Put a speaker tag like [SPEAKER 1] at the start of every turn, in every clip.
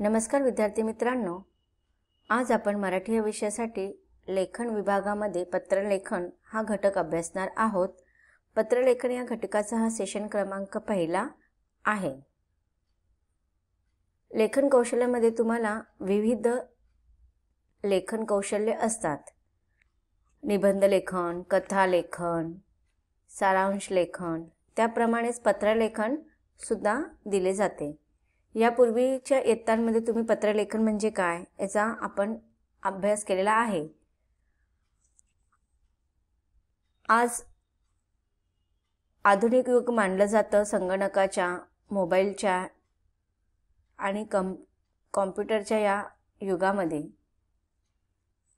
[SPEAKER 1] नमस्कार विद्यार्थी मित्रांनो, आज आपण मराठी या विषयासाठी लेखन विभागामध्ये पत्रलेखन हा घटक अभ्यासणार आहोत। पत्रलेखन या घटकाचा हा सेशन क्रमांक पहिला आहे। लेखन कौशल्यामध्ये तुम्हाला विविध लेखन कौशल्य असतात। निबंध लेखन, कथा लेखन, सारांश लेखन, त्याप्रमाणेच पत्रलेखन सुद्धा दिले जाते। यापूर्वीच्या इयत्तांमध्ये तुम्ही पत्रलेखन म्हणजे काय याचा आपण अभ्यास केलेला आहे। आज आधुनिक युग मानलं जातं संगणकाच्या, मोबाईलच्या आणि कॉम्प्युटरच्या या युगामध्ये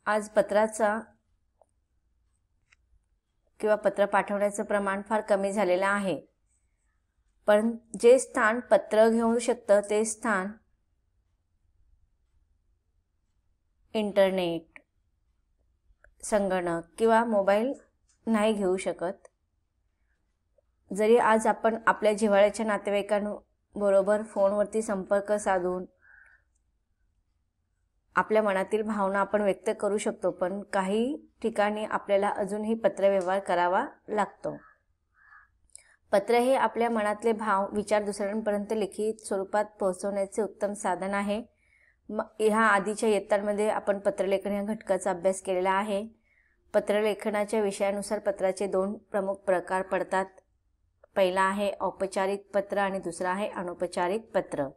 [SPEAKER 1] आज पत्राचा किंवा पत्र पाठवण्याचं प्रमाण फार कमी झालेलं आहे। पण जे स्थान पत्र घेऊ शकतं ते स्थान इंटरनेट, संगणक किंवा मोबाईल नाही घेऊ शकत। जरी आज आपण आपल्या जिव्हाळ्याच्या नातेवाईकांबरोबर फोनवरती संपर्क साधून आपल्या मनातील भावना आपण व्यक्त करू शकतो, पण काही ठिकाणी आपल्याला अजूनही पत्रव्यवहार करावा लागतो। पत्र हे आपल्या मनातले भाव, विचार दुसऱ्यांपर्यंत लिखित स्वरूपात पोहोचवण्याचे उत्तम साधन आहे। ह्या आधीच्या इयत्तांमध्ये आपण पत्रलेखन या घटकाचा अभ्यास केलेला आहे। पत्रलेखनाच्या विषयानुसार पत्राचे दोन प्रमुख प्रकार पडतात। पहिला आहे औपचारिक पत्र आणि दुसरा आहे अनौपचारिक पत्र।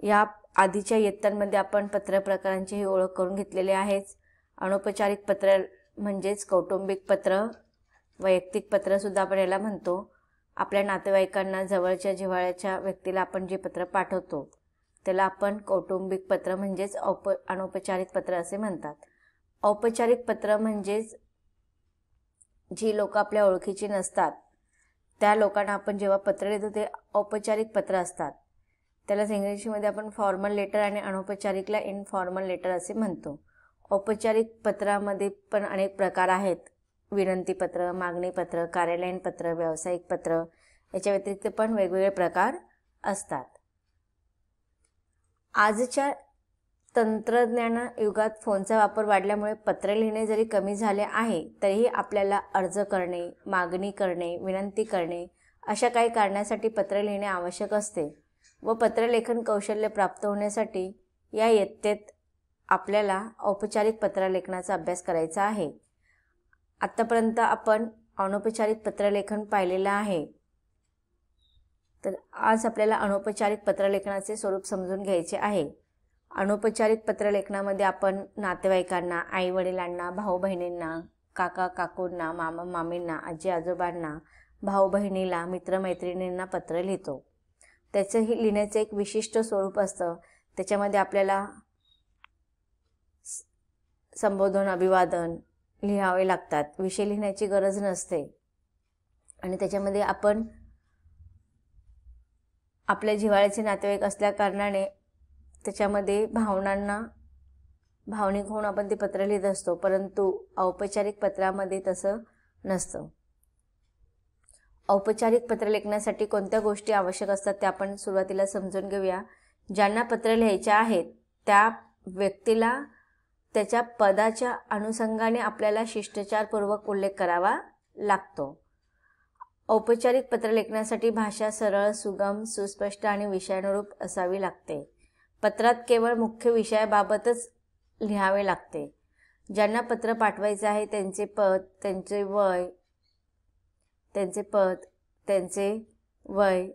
[SPEAKER 1] या आधीच्या इयत्तांमध्ये आपण पत्र प्रकारांची ही ओळख करून घेतलेली आहेच। अनौपचारिक पत्र म्हणजेच कौटुंबिक पत्र, वैयक्तिक पत्र सुद्धा आपण याला म्हणतो। आपल्या नातेवाईकांना, जवळच्या जिव्हाळ्याच्या व्यक्तीला आपण जे पत्र पाठवतो त्याला आपण कौटुंबिक पत्र म्हणजेच अनौपचारिक पत्र असे म्हणतात। औपचारिक पत्र म्हणजेच जी लोक आपल्या ओळखीची नसतात त्या लोकांना आपण जेव्हा पत्र लिहितो ते औपचारिक पत्र असतात। त्यालाच इंग्रजीमध्ये आपण फॉर्मल लेटर आणि अनौपचारिकला इनफॉर्मल लेटर असे म्हणतो। औपचारिक पत्रामध्ये पण अनेक प्रकार आहेत। विनंती पत्र, मागणी पत्र, कार्यालयीन पत्र, व्यावसायिक पत्र, याच्या व्यतिरिक्त पण वेगवेगळे प्रकार असतात। आजच्या तंत्रज्ञान युगात फोनचा वापर वाढल्यामुळे पत्र लिहिणे जरी कमी झाले आहे तरीही आपल्याला अर्ज करणे, मागणी करणे, विनंती करणे अशा काही कारणासाठी पत्र लिहिणे आवश्यक असते व पत्रलेखन कौशल्य प्राप्त होण्यासाठी या इयत्तेत आपल्याला औपचारिक पत्रलेखनाचा अभ्यास करायचा आहे। आतापर्यंत आपण अनौपचारिक पत्रलेखन पाहिलेलं आहे, तर आज आपल्याला अनौपचारिक पत्रलेखनाचे स्वरूप समजून घ्यायचे आहे। अनौपचारिक पत्रलेखनामध्ये आपण नातेवाईकांना, आई वडिलांना, भाऊ बहिणींना, काका काकूंना, मामा मामींना, आजी आजोबांना, भाऊ बहिणीला, मित्रमैत्रिणींना पत्र लिहितो। त्याचंही लिहिण्याचं एक विशिष्ट स्वरूप असतं। त्याच्यामध्ये आपल्याला संबोधन, अभिवादन लिहावे लागतात, विषय लिहिण्याची गरज नसते आणि त्याच्यामध्ये आपण आपल्या जिव्हाळ्याचे नातेवाईक असल्या कारणाने त्याच्यामध्ये भावनांना भावनिक होऊन आपण ते पत्र लिहित असतो, परंतु औपचारिक पत्रामध्ये तसं नसतं। औपचारिक पत्र लेखनासाठी कोणत्या गोष्टी आवश्यक असतात त्या आपण सुरुवातीला समजून घेऊया। ज्यांना पत्र लिहायचे आहेत त्या व्यक्तीला त्याच्या पदाच्या अनुषंगाने आपल्याला शिष्टाचारपूर्वक उल्लेख करावा लागतो। औपचारिक पत्र लेखनासाठी भाषा सरळ, सुगम, सुस्पष्ट आणि विषयानुरूप असावी लागते। पत्रात केवळ मुख्य विषयाबाबतच लिहावे लागते। ज्यांना पत्र पाठवायचे आहे त्यांचे पद, त्यांचे वय,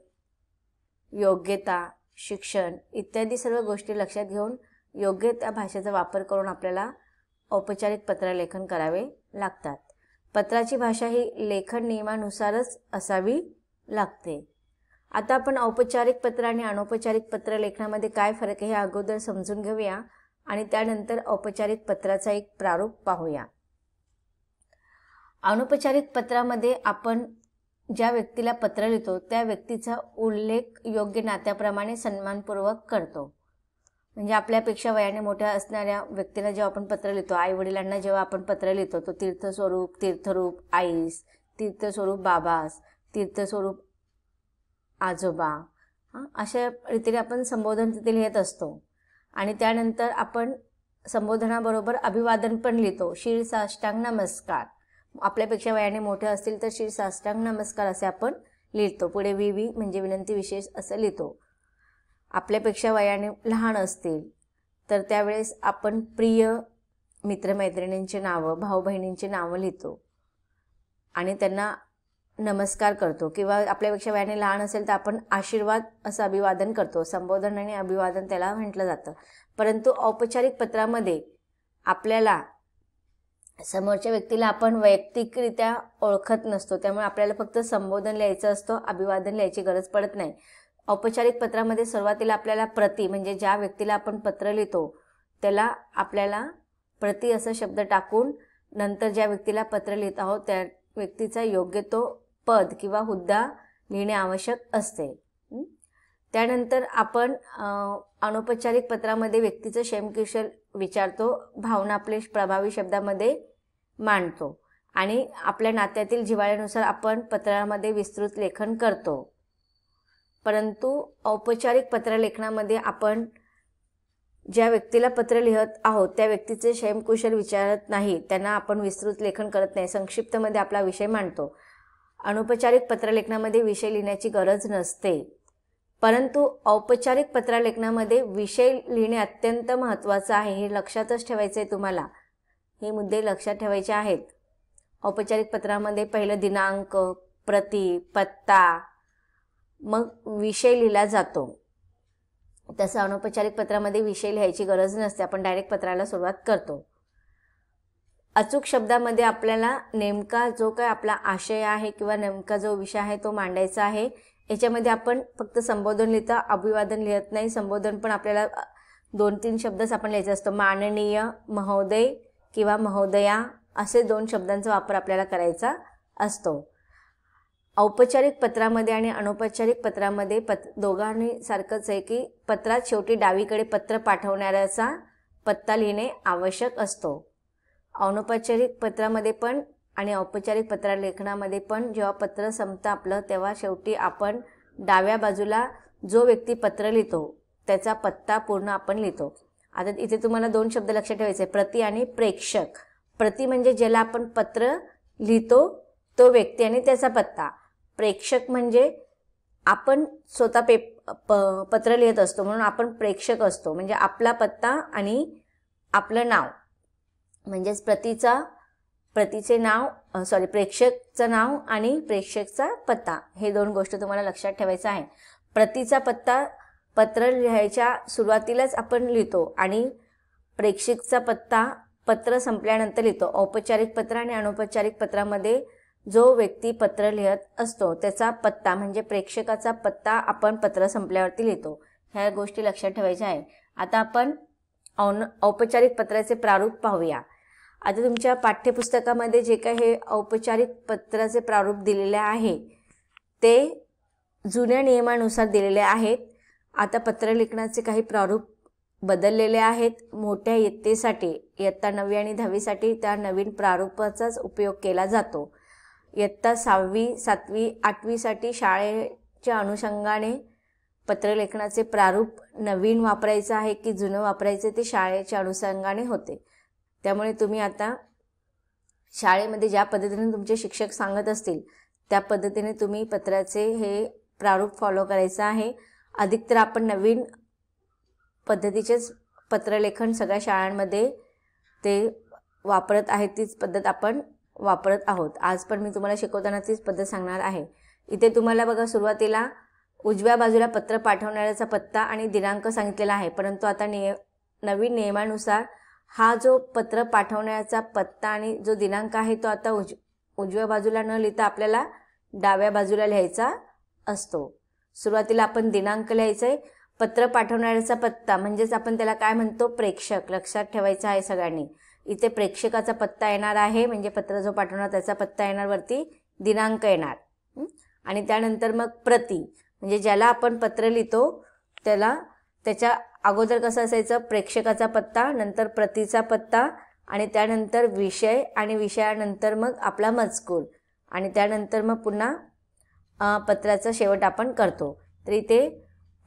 [SPEAKER 1] योग्यता, शिक्षण इत्यादी सर्व गोष्टी लक्षात घेऊन योग्य त्या भाषेचा वापर करून आपल्याला औपचारिक पत्रलेखन करावे लागतात। पत्राची भाषा ही लेखन नियमानुसारच असावी लागते। आता आपण औपचारिक पत्र आणि अनौपचारिक पत्र लेखनामध्ये काय फरक आहे हे अगोदर समजून घेऊया आणि त्यानंतर औपचारिक पत्राचा एक प्रारूप पाहूया। अनौपचारिक पत्रामध्ये आपण ज्या व्यक्तीला पत्र लिहितो त्या व्यक्तीचा उल्लेख योग्य नात्याप्रमाणे सन्मानपूर्वक करतो। म्हणजे आपल्यापेक्षा वयाने मोठ्या असणाऱ्या व्यक्तीला जेव्हा आपण पत्र लिहितो, आई वडिलांना जेव्हा आपण पत्र लिहितो तो तीर्थस्वरूप, तीर्थरूप आईस, तीर्थस्वरूप बाबास, तीर्थस्वरूप आजोबा, अशा रीतीने आपण संबोधन तिथे लिहित असतो। आणि त्यानंतर आपण संबोधनाबरोबर अभिवादन पण लिहितो. शीर्षाष्टांग नमस्कार. आपल्यापेक्षा वयाने मोठे असतील तर शीर्षाष्टांग नमस्कार असे आपण लिहितो. पुढे विवी म्हणजे विनंती विशेष असं लिहितो. आपल्यापेक्षा वयाने लहान असतील तर त्यावेळेस आपण प्रिय मित्रमैत्रिणींची नावं, भाऊ बहिणींची नावं लिहितो आणि त्यांना नमस्कार करतो. किंवा आपल्यापेक्षा वयाने लहान असेल तर आपण आशीर्वाद असं अभिवादन करतो. संबोधन आणि अभिवादन त्याला म्हटलं जातं. परंतु औपचारिक पत्रामध्ये आपल्याला समोरच्या व्यक्तीला आपण वैयक्तिकरित्या ओळखत नसतो, त्यामुळे आपल्याला फक्त संबोधन लिहायचं असतं, अभिवादन लिहायची गरज पडत नाही. औपचारिक पत्रामध्ये सुरुवातीला आपल्याला प्रति म्हणजे ज्या व्यक्तीला आपण पत्र लिहितो त्याला आपल्याला प्रति असं शब्द टाकून नंतर ज्या व्यक्तीला पत्र लिहित आहोत त्या व्यक्तीचा योग्य तो पद किंवा हुद्दा लिहिणे आवश्यक असते. त्यानंतर आपण अनौपचारिक पत्रामध्ये व्यक्तीचं क्षेमकुशल विचारतो, भावना आपले प्रभावी शब्दामध्ये मांडतो आणि आपल्या नात्यातील जिव्हाळ्यानुसार आपण पत्रामध्ये विस्तृत लेखन करतो. परंतु औपचारिक पत्रलेखनामध्ये आपण ज्या व्यक्तीला पत्र लिहत आहोत त्या व्यक्तीचे क्षेमकुशल विचारत नाही, त्यांना आपण विस्तृत लेखन करत नाही, संक्षिप्तमध्ये आपला विषय मांडतो. अनौपचारिक पत्रलेखनामध्ये विषय लिहिण्याची गरज नसते, परंतु औपचारिक पत्रलेखनामध्ये विषय लिहिणे अत्यंत महत्त्वाचं आहे. हे लक्षातच ठेवायचं आहे तुम्हाला, हे मुद्दे लक्षात ठेवायचे आहेत. औपचारिक पत्रामध्ये पहिलं दिनांक, प्रति, पत्ता, मग विषय लिहिला जातो. तसं अनौपचारिक पत्रामध्ये विषय लिहायची गरज नसते, आपण डायरेक्ट पत्राला सुरुवात करतो. अचूक शब्दामध्ये आपल्याला नेमका जो काय आपला आशय आहे किंवा नेमका जो विषय आहे तो मांडायचा आहे. याच्यामध्ये आपण फक्त संबोधन लिहिता, अभिवादन लिहत नाही. संबोधन पण आपल्याला 2-3 शब्दच आपण लिहायचं असतं. माननीय, महोदय किंवा महोदया असे 2 शब्दांचा वापर आपल्याला करायचा असतो. औपचारिक पत्रामध्ये आणि अनौपचारिक पत्रामध्ये दोघांनी सारखंच आहे की पत्रात शेवटी डावीकडे पत्र पाठवणाऱ्याचा पत्ता लिहिणे आवश्यक असतो. अनौपचारिक पत्रामध्ये पण आणि औपचारिक पत्रलेखनामध्ये पण जेव्हा पत्र संपतं आपलं तेव्हा शेवटी आपण डाव्या बाजूला जो व्यक्ती पत्र लिहितो त्याचा पत्ता पूर्ण आपण लिहितो. आता इथे तुम्हाला 2 शब्द लक्षात ठेवायचे, प्रति आणि प्रेक्षक. प्रति म्हणजे ज्याला आपण पत्र लिहितो तो व्यक्ती आणि त्याचा पत्ता. प्रेक्षक म्हणजे आपण स्वतः पत्र लिहित असतो म्हणून आपण प्रेक्षक असतो, म्हणजे आपला पत्ता आणि आपलं नाव म्हणजेच प्रेक्षकचं नाव आणि प्रेक्षकचा पत्ता हे 2 गोष्टी तुम्हाला लक्षात ठेवायचं आहे. प्रतीचा पत्ता पत्र लिहायच्या सुरुवातीलाच आपण लिहितो आणि प्रेक्षकचा पत्ता पत्र संपल्यानंतर लिहितो. औपचारिक पत्र आणि अनौपचारिक पत्रामध्ये जो व्यक्ती पत्र लिहत असतो त्याचा पत्ता म्हणजे प्रेक्षकाचा पत्ता आपण पत्र संपल्यावरती लिहितो. ह्या गोष्टी लक्षात ठेवायच्या आहे. आता आपण औपचारिक पत्राचे प्रारूप पाहूया. आता तुमच्या पाठ्यपुस्तकामध्ये जे काही हे औपचारिक पत्राचे प्रारूप दिलेले आहे ते जुन्या नियमानुसार दिलेले आहेत. आता पत्रलेखनाचे काही प्रारूप बदललेले आहेत. मोठ्या इयत्तेसाठी इयत्ता 9वी आणि 10वीसाठी त्या नवीन प्रारूपाचाच उपयोग केला जातो. इयत्ता 6वी 7वी 8वीसाठी शाळेच्या अनुषंगाने पत्रलेखनाचे प्रारूप नवीन वापरायचं आहे की जुनं वापरायचं ते शाळेच्या अनुषंगाने होते. त्यामुळे तुम्ही आता शाळेमध्ये ज्या पद्धतीने तुमचे शिक्षक सांगत असतील त्या पद्धतीने तुम्ही पत्राचे हे प्रारूप फॉलो करायचं आहे. अधिकतर आपण नवीन पद्धतीचेच पत्रलेखन सगळ्या शाळांमध्ये ते वापरत आहेत, तीच पद्धत आपण वापरत आहोत. आज पण मी तुम्हाला शिकवताना तीच पद्धत सांगणार आहे. इथे तुम्हाला बघा सुरुवातीला उजव्या बाजूला पत्र पाठवणाऱ्याचा पत्ता आणि दिनांक सांगितलेला आहे, परंतु आता नवीन नियमानुसार हा जो पत्र पाठवण्याचा पत्ता आणि जो दिनांक आहे तो आता उजव्या बाजूला न लिहिता आपल्याला डाव्या बाजूला लिहायचा असतो. सुरुवातीला आपण दिनांक लिहायचा आहे. पत्र पाठवणाऱ्याचा पत्ता म्हणजेच आपण त्याला काय म्हणतो, प्रेक्षक. लक्षात ठेवायचं आहे सगळ्यांनी. इथे प्रेक्षकाचा पत्ता येणार आहे म्हणजे पत्र जो पाठवणार त्याचा पत्ता येणार, वरती दिनांक येणार. आणि त्यानंतर मग प्रति म्हणजे ज्याला आपण पत्र लिहितो त्याला त्याच्या अगोदर कसं असायचं, प्रेक्षकाचा पत्ता, नंतर प्रतीचा पत्ता आणि त्यानंतर विषय आणि विषयानंतर मग आपला मजकूर आणि त्यानंतर मग पुन्हा पत्राचा शेवट आपण करतो. तर इथे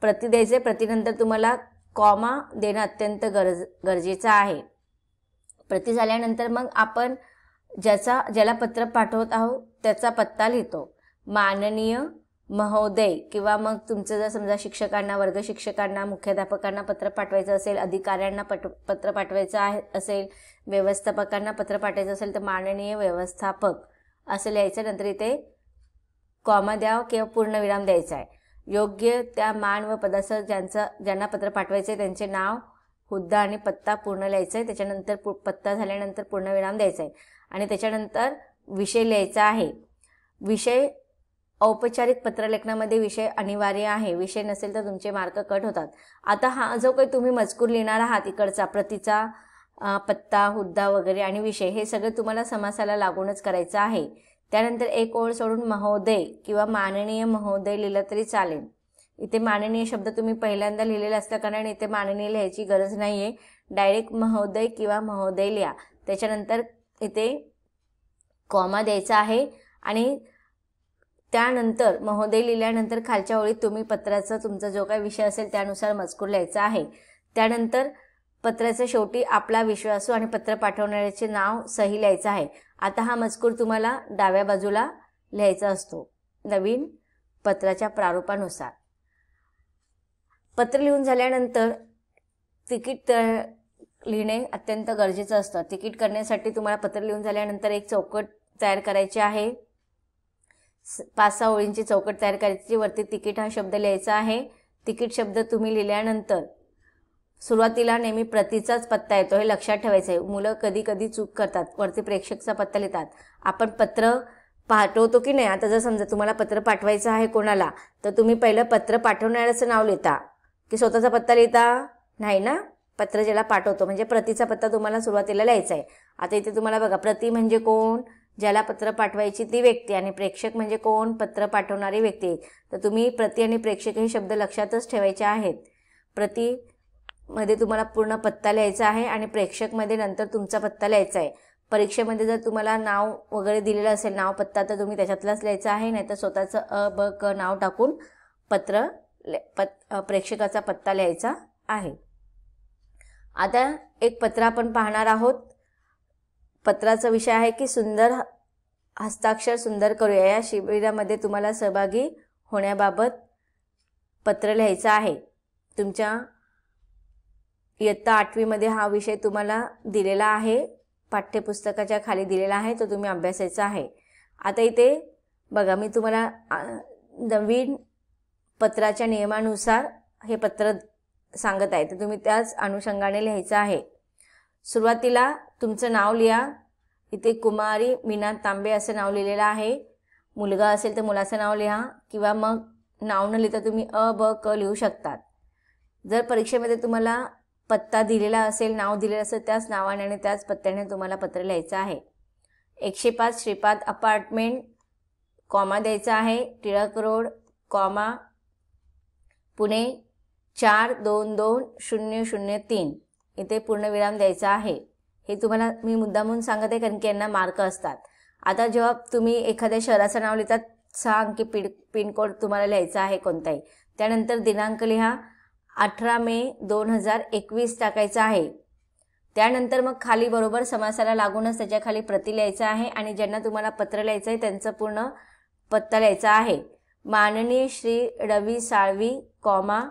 [SPEAKER 1] प्रति द्यायचे. प्रतीनंतर तुम्हाला कॉमा देणं अत्यंत गरजेचं आहे. प्रति झाल्यानंतर मग आपण ज्याला पत्र पाठवत आहोत त्याचा पत्ता लिहितो. माननीय महोदय, किंवा मग तुमचं जर समजा शिक्षकांना, वर्ग शिक्षकांना, मुख्याध्यापकांना पत्र पाठवायचं असेल, अधिकाऱ्यांना पत्र पाठवायचं असेल, व्यवस्थापकांना पत्र पाठवायचं असेल तर माननीय व्यवस्थापक असं लिहायचं. नंतर इथे कॉमा द्यावं किंवा पूर्णविराम द्यायचा आहे. योग्य त्या मान व पदासह ज्यांना पत्र पाठवायचं आहे त्यांचे नाव, हुद्दा आणि पत्ता पूर्ण लिहायचं आहे. त्याच्यानंतर पत्ता झाल्यानंतर पूर्णविराम द्यायचा आहे आणि त्याच्यानंतर विषय लिहायचा आहे. विषय औपचारिक पत्रलेखनामध्ये विषय अनिवार्य आहे. विषय नसेल तर तुमचे मार्क कट होतात. आता हा जो काही तुम्ही मजकूर लिहिणार आहात इकडचा, प्रतिचा पत्ता, हुद्दा वगैरे आणि विषय, हे सगळं तुम्हाला समासाला लागूनच करायचं आहे. त्यानंतर एक ओळ सोडून महोदय किंवा माननीय महोदय लिहिलं तरी चालेल. इथे माननीय शब्द तुम्ही पहिल्यांदा लिहिलेला असल्या कारण इथे माननीय लिहायची गरज नाही आहे. डायरेक्ट महोदय किंवा महोदय लिहा. त्याच्यानंतर इथे कॉमा द्यायचा आहे आणि त्यानंतर महोदय लिहिल्यानंतर खालच्या ओळीत तुम्ही पत्राचा तुमचा जो काही विषय असेल त्यानुसार मजकूर लिहायचा आहे. त्यानंतर पत्राच्या शेवटी आपला विश्वासू आणि पत्र पाठवणाऱ्याचे नाव, सही लिहायचं आहे. आता हा मजकूर तुम्हाला डाव्या बाजूला लिहायचा असतो नवीन पत्राच्या प्रारूपानुसार. पत्र लिहून झाल्यानंतर तिकीट लिहिणे अत्यंत गरजेचं असतं. तिकीट करण्यासाठी तुम्हाला पत्र लिहून झाल्यानंतर एक चौकट तयार करायची आहे. 5-6 ओळींची चौकट तयार करायची. वरती तिकीट हा शब्द लिहायचा आहे. तिकीट शब्द तुम्ही लिहिल्यानंतर सुरुवातीला नेहमी प्रतिचाच पत्ता येतो, हे लक्षात ठेवायचं आहे. मुलं कधी कधी चूक करतात, वरती प्रेक्षकचा पत्ता लिहितात. आपण पत्र पाठवतो की नाही, आता जर समजा तुम्हाला पत्र पाठवायचं आहे कोणाला, तर तुम्ही पहिलं पत्र पाठवणाऱ्याचं नाव लिहिता की स्वतःचा पत्ता लिहिता? नाही ना. पत्र ज्याला पाठवतो म्हणजे प्रतिचा पत्ता तुम्हाला सुरुवातीला लिहायचा आहे. आता इथे तुम्हाला बघा, प्रति म्हणजे कोण? ज्याला पत्र पाठवायची ती व्यक्ती, आणि प्रेक्षक म्हणजे कोण? पत्र पाठवणारी व्यक्ती. तर तुम्ही प्रति आणि प्रेक्षक हे शब्द लक्षातच ठेवायचे आहेत. प्रति मध्ये तुम्हाला पूर्ण पत्ता लिहायचा आहे आणि प्रेक्षकमध्ये नंतर तुमचा पत्ता लिहायचा आहे. परीक्षेमध्ये जर तुम्हाला नाव वगैरे दिलेलं असेल, नाव पत्ता, तर तुम्ही त्याच्यातलाच लिहायचं आहे. नाहीतर स्वतःचं अ ब क नाव टाकून प्रेक्षकाचा पत्ता लिहायचा आहे. आता एक पत्र आपण पाहणार आहोत. पत्राचा विषय आहे की सुंदर हस्ताक्षर सुंदर करूया. या शिबिरामध्ये तुम्हाला सहभागी होण्याबाबत पत्र लिहायचं आहे. तुमच्या इयत्ता 8वी मध्ये हा विषय तुम्हाला दिलेला आहे, पाठ्यपुस्तकाच्या खाली दिलेला आहे, तो तुम्ही अभ्यासायचा आहे. आता इथे बघा, मी तुम्हाला नवीन पत्राच्या नियमानुसार हे पत्र सांगत आहे, तर तुम्ही त्याच अनुषंगाने लिहायचं आहे. सुरुवातीला तुमचं नाव लिहा. इथे कुमारी मीना तांबे असं नाव लिहिलेलं आहे. मुलगा असेल तर मुलाचं नाव लिहा किंवा मग नाव न लिहिता तुम्ही अ ब क लिहू शकतात. जर परीक्षेमध्ये तुम्हाला पत्ता दिलेला असेल, नाव दिलेलं असेल, त्याच नावाने आणि त्याच पत्त्याने तुम्हाला पत्र लिहायचं आहे. 105 श्रीपाद अपार्टमेंट, कॉमा द्यायचा आहे. टिळक रोड, कॉमा, पुणे 422003 इथे पूर्णविराम द्यायचा आहे. हे तुम्हाला मी मुद्दामून सांगत आहे कारण की यांना मार्क असतात. आता जेव्हा तुम्ही एखाद्या शहराचं नाव लिहितात, 6 अंकी पिनकोड तुम्हाला लिहायचा आहे कोणताही. त्यानंतर दिनांक लिहा, 18 मे 2021 टाकायचा आहे. त्यानंतर मग खाली बरोबर समासाला लागूनच त्याच्या खाली प्रति लिहायचं आहे आणि ज्यांना तुम्हाला पत्र लिहायचं आहे त्यांचं पूर्ण पत्ता लिहायचा आहे. माननीय श्री रवी साळवी, कॉमा,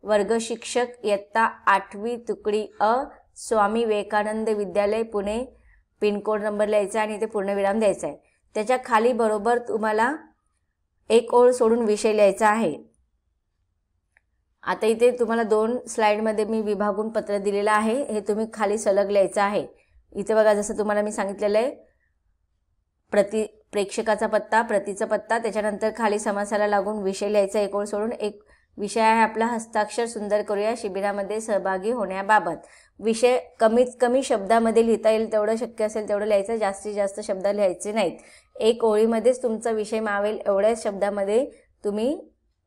[SPEAKER 1] वर्ग शिक्षक, इयत्ता 8वी, तुकडी अ, स्वामी विवेकानंद विद्यालय, पुणे, पिनकोड नंबर लिहायचा आणि इथे पूर्णविराम द्यायचा आहे. त्याच्या खाली बरोबर तुम्हाला एक ओळ सोडून विषय लिहायचा आहे. आता इथे तुम्हाला 2 स्लाइडमध्ये मी विभागून पत्र दिलेलं आहे, हे तुम्ही खाली सलग लिहायचं आहे. इथे बघा, जसं तुम्हाला मी सांगितलेलं आहे, प्रेक्षकाचा पत्ता, प्रतिचा पत्ता, त्याच्यानंतर खाली समासाला लागून विषय लिहायचा एक ओळ सोडून. एक विषय आहे आपला हस्ताक्षर सुंदर करूया शिबिरामध्ये सहभागी होण्याबाबत. विषय कमीत कमी शब्दामध्ये लिहिता येईल तेवढं शक्य असेल तेवढं लिहायचं, जास्तीत जास्त शब्द लिहायचे नाहीत. एक ओळीमध्येच तुमचा विषय मावेल एवढ्याच शब्दामध्ये तुम्ही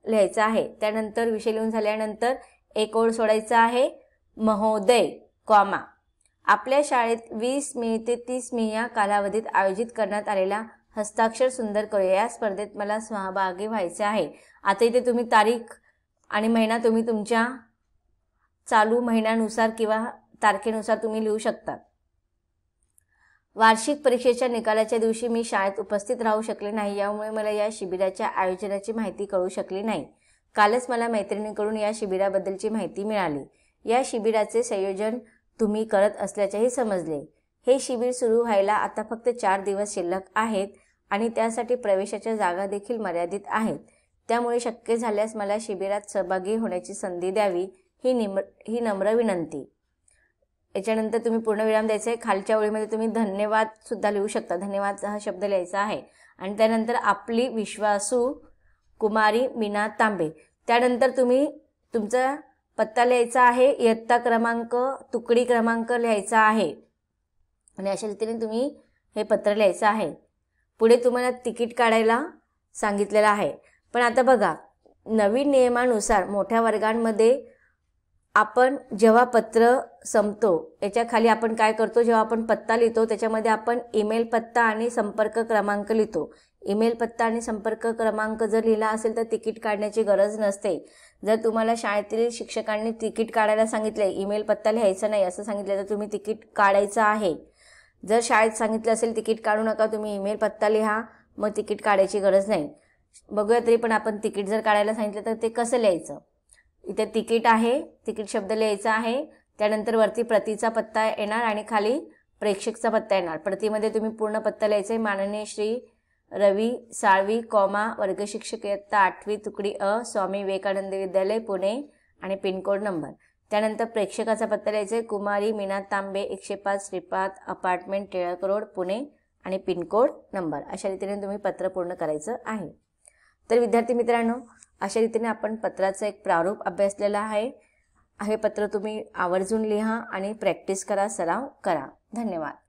[SPEAKER 1] लिहायचं आहे. त्यानंतर विषय लिहून झाल्यानंतर एक ओळ सोडायचा आहे. महोदय, कॉमा, आपल्या शाळेत 20 मे ते 30 मे या कालावधीत आयोजित करण्यात आलेला हस्ताक्षर सुंदर करूया या स्पर्धेत मला सहभागी व्हायचे आहे. आता इथे तुम्ही तारीख आणि महिना तुम्ही तुमच्या चालू महिन्यानुसार किंवा तारखेनुसार तुम्ही लिहू शकता. वार्षिक परीक्षेच्या निकालाच्या दिवशी मी शाळेत उपस्थित राहू शकले नाही, यामुळे मला या शिबिराच्या आयोजनाची माहिती कळू शकली नाही. कालच मला मैत्रिणीकडून या शिबिराबद्दलची माहिती मिळाली. या शिबिराचे संयोजन तुम्ही करत असल्याचेही समजले. हे शिबिर सुरू व्हायला आता फक्त 4 दिवस शिल्लक आहेत आणि त्यासाठी प्रवेशाच्या जागा देखील मर्यादित आहेत. त्यामुळे शक्य झाल्यास मला शिबिरात सहभागी होण्याची संधी द्यावी ही नम्र विनंती. याच्यानंतर तुम्ही पूर्णविराम द्यायचा आहे. खालच्या ओळीमध्ये तुम्ही धन्यवाद सुद्धा लिहू शकता. धन्यवाद हा शब्द लिहायचा आहे. आणि त्यानंतर आपली विश्वासू कुमारी मीना तांबे. त्यानंतर तुम्ही तुमचा पत्ता लिहायचा आहे, इयत्ता क्रमांक, तुकडी क्रमांक लिहायचा आहे आणि अशा रीतीने तुम्ही हे पत्र लिहायचं आहे. पुढे तुम्हाला तिकीट काढायला सांगितलेलं आहे. पण आता बघा, नवीन नियमानुसार मोठ्या वर्गांमध्ये आपण जेव्हा पत्र संपतो याच्या खाली आपण काय करतो, जेव्हा आपण पत्ता लिहितो त्याच्यामध्ये आपण ईमेल पत्ता आणि संपर्क क्रमांक लिहितो. ईमेल पत्ता आणि संपर्क क्रमांक जर लिहिला असेल तर तिकीट काढण्याची गरज नसते. जर तुम्हाला शाळेतील शिक्षकांनी तिकीट काढायला सांगितले, ईमेल पत्ता लिहायचा नाही असं सांगितलं, तर तुम्ही तिकीट काढायचं आहे. जर शाळेत सांगितलं असेल तिकीट काढू नका, तुम्ही ईमेल पत्ता लिहा, मग तिकीट काढायची गरज नाही. बघूया तरी पण आपण तिकीट जर काढायला सांगितलं तर ते कसं लिहायचं. इथे तिकीट आहे, तिकीट शब्द लिहायचा आहे. त्यानंतर वरती प्रतीचा पत्ता येणार आणि खाली प्रेक्षकचा पत्ता येणार. प्रतीमध्ये तुम्ही पूर्ण पत्ता लिहायचा आहे. माननीय श्री रवी साळवी, वर्गशिक्षक इयत्ता 8वी तुकडी अ, स्वामी विवेकानंद विद्यालय पुणे आणि पिनकोड नंबर. त्यानंतर प्रेक्षकाचा पत्ता लिहायचा आहे. कुमारी मीना तांबे, 105 श्रीपाद अपार्टमेंट, टिळक रोड, पुणे आणि पिनकोड नंबर. अशा रीतीने तुम्ही पत्र पूर्ण करायचं आहे. तर विद्यार्थी मित्रांनो, अशा रीतीने आपण पत्राचं एक प्रारूप अभ्यासलेलं आहे. हे पत्र तुम्ही आवर्जून लिहा आणि प्रॅक्टिस करा, सराव करा. धन्यवाद.